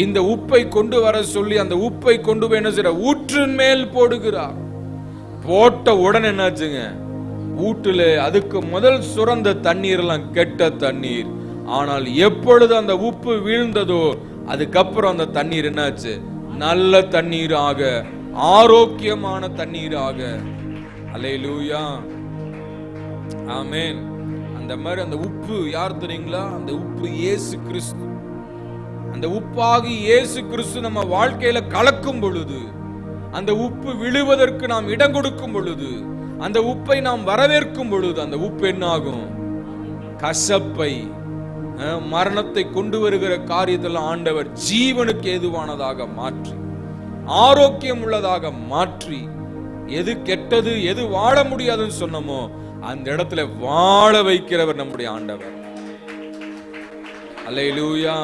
இந்த உப்பை கொண்டு வர சொல்லி அந்த உப்பை கொண்டு போய் என்ன செய்யற, ஊற்றின் மேல் போடுகிறார். போட்ட உடனே என்னாச்சுங்க, ஊட்டுல அதுக்கு முதல் சுரந்த தண்ணீர் எல்லாம் கெட்ட தண்ணீர். ஆனால் எப்பொழுது அந்த உப்பு வீழ்ந்ததோ அதுக்கப்புறம் அந்த தண்ணீர் என்னாச்சு, நல்ல தண்ணீராக, ஆரோக்கியமான தண்ணீராக. அல்லேலூயா, ஆமென். அந்த மாதிரி அந்த உப்பு யார் தெரியுங்களா? அந்த உப்பு இயேசு கிறிஸ்து. அந்த உப்பாகி இயேசு கிறிஸ்து நம்ம வாழ்க்கையில கலக்கும் பொழுது, அந்த உப்பு விழுவதற்கு நாம் இடம் கொடுக்கும் பொழுது, அந்த உப்பை நாம் வரவேற்கும் பொழுது, அந்த உப்பு என்ன ஆகும்? கசப்பை, மரணத்தை கொண்டு வருகிற காரியத்தில் ஆண்டவர் ஜீவனுக்கு ஏதுவானதாக மாற்றி, ஆரோக்கியம் உள்ளதாக மாற்றி, எது கெட்டது, எது வாழ முடியாதுன்னு சொன்னமோ அந்த இடத்துல வாழ வைக்கிறவர் நம்முடைய ஆண்டவர். அல்லேலூயா.